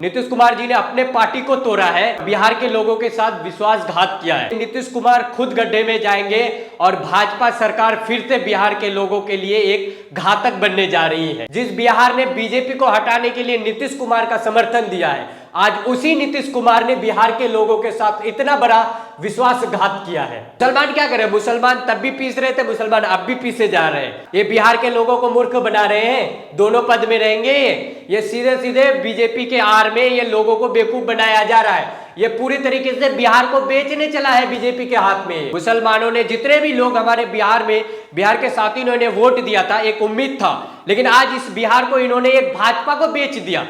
नीतीश कुमार जी ने अपने पार्टी को तोड़ा है, बिहार के लोगों के साथ विश्वासघात किया है। नीतीश कुमार खुद गड्ढे में जाएंगे और भाजपा सरकार फिर से बिहार के लोगों के लिए एक घातक बनने जा रही है। जिस बिहार ने बीजेपी को हटाने के लिए नीतीश कुमार का समर्थन दिया है, आज उसी नीतीश कुमार ने बिहार के लोगों के साथ इतना बड़ा विश्वासघात किया है। मुसलमान क्या करे, मुसलमान तब भी पीस रहे थे, मुसलमान अब भी पीसे जा रहे हैं। ये बिहार के लोगों को मूर्ख बना रहे हैं, दोनों पद में रहेंगे। ये सीधे सीधे बीजेपी के आड़ में ये लोगों को बेवकूफ बनाया जा रहा है। ये पूरी तरीके से बिहार को बेचने चला है बीजेपी के हाथ में। मुसलमानों ने, जितने भी लोग हमारे बिहार में, बिहार के साथ इन्होंने वोट दिया था, एक उम्मीद था, लेकिन आज इस बिहार को इन्होंने एक भाजपा को बेच दिया।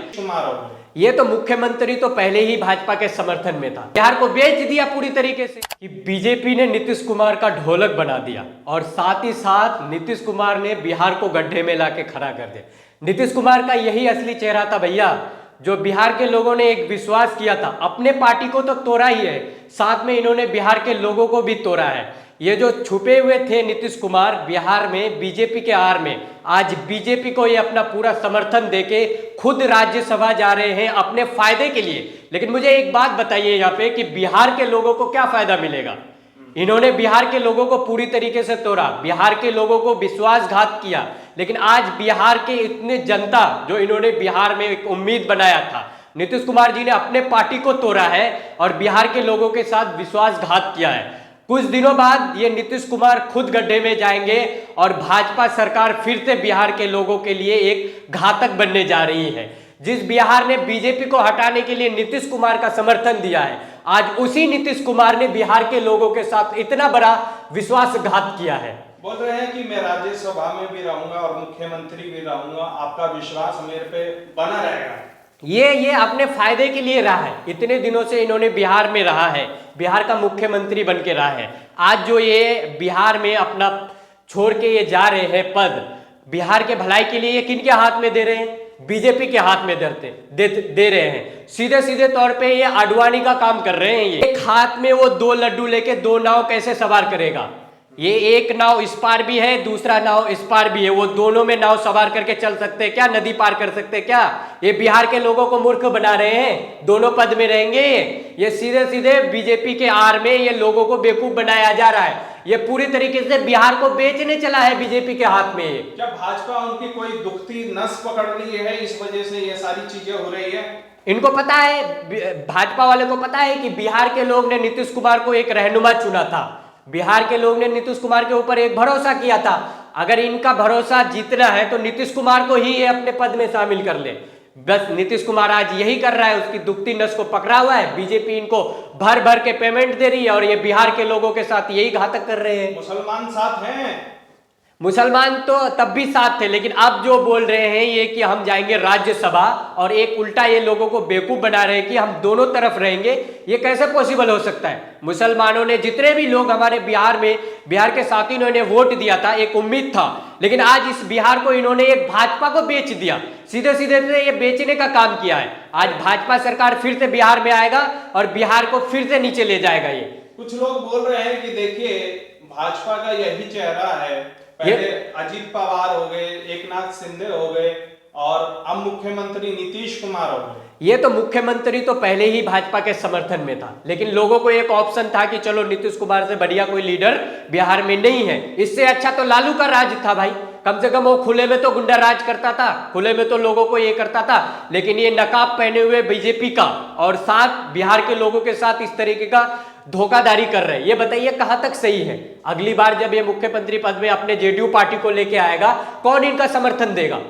ये तो मुख्यमंत्री तो पहले ही भाजपा के समर्थन में था, बिहार को बेच दिया पूरी तरीके से। कि बीजेपी ने नीतीश कुमार का ढोलक बना दिया और साथ ही साथ नीतीश कुमार ने बिहार को गड्ढे में लाके खड़ा कर दिया। नीतीश कुमार का यही असली चेहरा था भैया, जो बिहार के लोगों ने एक विश्वास किया था। अपने पार्टी को तो तोड़ा ही है, साथ में इन्होंने बिहार के लोगों को भी तोड़ा है। ये जो छुपे हुए थे नीतीश कुमार बिहार में बीजेपी के आड़ में, आज बीजेपी को ये अपना पूरा समर्थन देके खुद राज्यसभा जा रहे हैं अपने फायदे के लिए। लेकिन मुझे एक बात बताइए यहाँ पे कि बिहार के लोगों को क्या फायदा मिलेगा? इन्होंने बिहार के लोगों को पूरी तरीके से तोड़ा, बिहार के लोगों को विश्वासघात किया। लेकिन आज बिहार के इतने जनता, जो इन्होंने बिहार में एक उम्मीद बनाया था, नीतीश कुमार जी ने अपने पार्टी को तोड़ा है और बिहार के लोगों के साथ विश्वासघात किया है। कुछ दिनों बाद ये नीतीश कुमार खुद गड्ढे में जाएंगे और भाजपा सरकार फिर से बिहार के लोगों के लिए एक घातक बनने जा रही है। जिस बिहार ने बीजेपी को हटाने के लिए नीतीश कुमार का समर्थन दिया है, आज उसी नीतीश कुमार ने बिहार के लोगों के साथ इतना बड़ा विश्वासघात किया है। बोल रहे हैं कि मैं राज्यसभा में भी रहूंगा और मुख्यमंत्री भी रहूंगा, आपका विश्वास मेरे पे बना रहेगा। ये अपने फायदे के लिए रहा है। इतने दिनों से इन्होंने बिहार में रहा है, बिहार का मुख्यमंत्री बन के रहा है। आज जो ये बिहार में अपना छोड़ के ये जा रहे हैं पद, बिहार के भलाई के लिए ये किनके हाथ में दे रहे हैं? बीजेपी के हाथ में दे रहे हैं। सीधे सीधे तौर पे ये आडवाणी का काम कर रहे हैं। ये एक हाथ में वो दो लड्डू लेके दो नाव कैसे सवार करेगा? ये एक नाव इस पार भी है, दूसरा नाव इस पार भी है, वो दोनों में नाव सवार करके चल सकते हैं क्या? नदी पार कर सकते हैं क्या? ये बिहार के लोगों को मूर्ख बना रहे हैं, दोनों पद में रहेंगे। ये सीधे सीधे बीजेपी के आड़ में ये लोगों को बेवकूफ बनाया जा रहा है। ये पूरी तरीके से बिहार को बेचने चला है बीजेपी के हाथ में। क्या भाजपा उनकी कोई दुखती नस पकड़ ली है, इस वजह से ये सारी चीजें हो रही है? इनको पता है, भाजपा वाले को पता है कि बिहार के लोग ने नीतीश कुमार को एक रहनुमा चुना था। बिहार के लोग ने नीतीश कुमार के ऊपर एक भरोसा किया था। अगर इनका भरोसा जीतना है तो नीतीश कुमार को ही ये अपने पद में शामिल कर ले। बस नीतीश कुमार आज यही कर रहा है, उसकी दुखती नस को पकड़ा हुआ है। बीजेपी इनको भर भर के पेमेंट दे रही है और ये बिहार के लोगों के साथ यही घातक कर रहे हैं। मुसलमान साथ हैं, मुसलमान तो तब भी साथ थे, लेकिन अब जो बोल रहे हैं ये कि हम जाएंगे राज्यसभा, और एक उल्टा ये लोगों को बेवकूफ बना रहे हैं कि हम दोनों तरफ रहेंगे। ये कैसे पॉसिबल हो सकता है? मुसलमानों ने, जितने भी लोग हमारे बिहार में, बिहार के साथ इन्होंने वोट दिया था, एक उम्मीद था, लेकिन आज इस बिहार को इन्होंने एक भाजपा को बेच दिया। सीधे सीधे से ये बेचने का काम किया है। आज भाजपा सरकार फिर से बिहार में आएगा और बिहार को फिर से नीचे ले जाएगा। ये कुछ लोग बोल रहे हैं कि देखिए भाजपा का यही चेहरा है, पहले अजीत पवार हो गए, एकनाथ शिंदे हो गए और अब मुख्यमंत्री नीतीश कुमार हो गए। ये तो मुख्यमंत्री तो पहले ही भाजपा के समर्थन में था, लेकिन लोगों को एक ऑप्शन था कि चलो नीतीश कुमार से बढ़िया कोई लीडर बिहार में नहीं है। इससे अच्छा तो लालू का राज था भाई, कम से कम वो खुले में तो गुंडा राज करता था, खुले में तो लोगों को ये करता था। लेकिन ये नकाब पहने हुए बीजेपी का और साथ बिहार के लोगों के साथ इस तरीके का धोखाधड़ी कर रहे हैं। ये बताइए कहां तक सही है? अगली बार जब ये मुख्यमंत्री पद में अपने जेडीयू पार्टी को लेके आएगा, कौन इनका समर्थन देगा?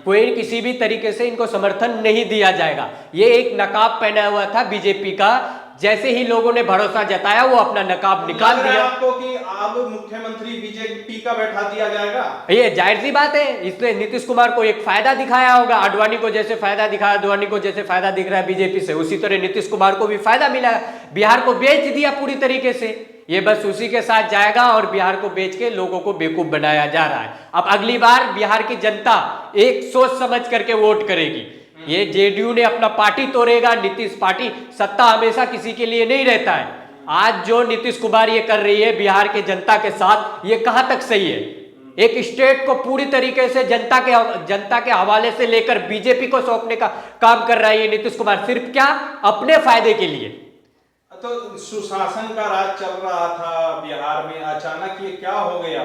कोई किसी भी तरीके से इनको समर्थन नहीं दिया जाएगा। ये एक नकाब पहना हुआ था बीजेपी का, जैसे ही लोगों ने भरोसा जताया वो अपना नकाब निकाल दिया। आपको कि अब मुख्यमंत्री बीजेपी का बैठा दिया जाएगा? ये जाहिर सी बात है, इसलिए नीतीश कुमार को एक फायदा दिखाया होगा। आडवाणी को जैसे फायदा दिखाया, आडवाणी को जैसे फायदा दिख रहा है बीजेपी से, उसी तरह नीतीश कुमार को भी फायदा मिला। बिहार को बेच दिया पूरी तरीके से। ये बस उसी के साथ जाएगा और बिहार को बेच के लोगों को बेवकूफ बनाया जा रहा है। अब अगली बार बिहार की जनता एक सोच समझ करके वोट करेगी। ये जेडीयू ने अपना पार्टी तोड़ेगा, नीतीश पार्टी, सत्ता हमेशा किसी के लिए नहीं रहता है। आज जो नीतीश कुमार ये कर रही है बिहार के जनता के साथ, ये कहां तक सही है? एक स्टेट को पूरी तरीके से जनता के हवाले से लेकर बीजेपी को सौंपने का काम कर रहा है ये नीतीश कुमार, सिर्फ क्या अपने फायदे के लिए। तो सुशासन का राज चल रहा था बिहार में, अचानक ये क्या हो गया?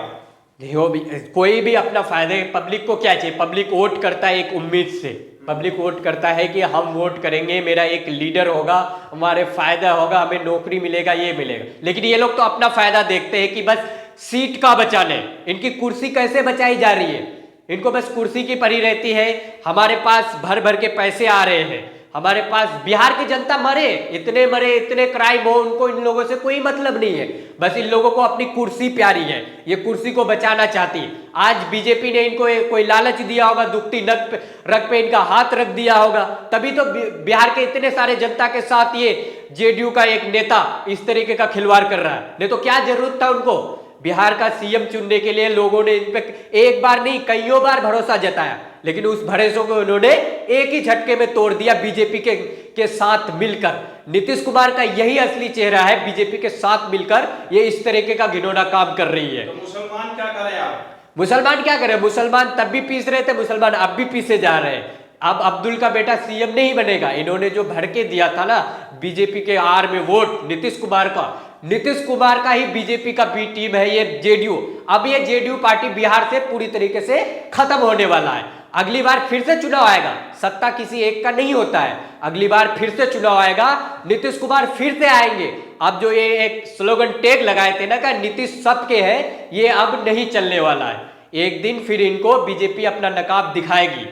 नहीं हो भी, कोई भी अपना फायदे, पब्लिक को क्या चाहिए, पब्लिक वोट करता है एक उम्मीद से, पब्लिक वोट करता है कि हम वोट करेंगे, मेरा एक लीडर होगा, हमारे फायदा होगा, हमें नौकरी मिलेगा, ये मिलेगा। लेकिन ये लोग तो अपना फायदा देखते हैं कि बस सीट का बचाने, इनकी कुर्सी कैसे बचाई जा रही है, इनको बस कुर्सी की पड़ी रहती है। हमारे पास भर भर के पैसे आ रहे हैं, हमारे पास बिहार की जनता मरे इतने क्राइम हो, उनको इन लोगों से कोई मतलब नहीं है, बस इन लोगों को अपनी कुर्सी प्यारी है, ये कुर्सी को बचाना चाहती है। आज बीजेपी ने इनको कोई लालच दिया होगा, दुखती रग पे इनका हाथ रख दिया होगा, तभी तो बिहार के इतने सारे जनता के साथ ये जेडीयू का एक नेता इस तरीके का खिलवाड़ कर रहा है। नहीं तो क्या जरूरत था उनको बिहार का सीएम चुनने के लिए। लोगों ने इन पे एक बार नहीं कईयों बार भरोसा जताया, लेकिन उस भरोसे को उन्होंने एक ही झटके में तोड़ दिया बीजेपी के साथ मिलकर। नीतीश कुमार का यही असली चेहरा है, बीजेपी के साथ मिलकर ये इस तरीके का घिनौना काम कर रही है। तो मुसलमान क्या करें आप? मुसलमान क्या करें, मुसलमान तब भी पीस रहे थे, मुसलमान अब भी पीसे जा रहे हैं। अब अब्दुल का बेटा सीएम नहीं बनेगा, इन्होंने जो भड़के दिया था ना बीजेपी के आर में वोट नीतीश कुमार का ही बीजेपी का बी टीम है ये जेडीयू। अब ये जेडीयू पार्टी बिहार से पूरी तरीके से खत्म होने वाला है। अगली बार फिर से चुनाव आएगा, सत्ता किसी एक का नहीं होता है, अगली बार फिर से चुनाव आएगा, नीतीश कुमार फिर से आएंगे। अब जो ये एक स्लोगन टैग लगाए थे ना कि नीतीश सबके है, ये अब नहीं चलने वाला है। एक दिन फिर इनको बीजेपी अपना नकाब दिखाएगी।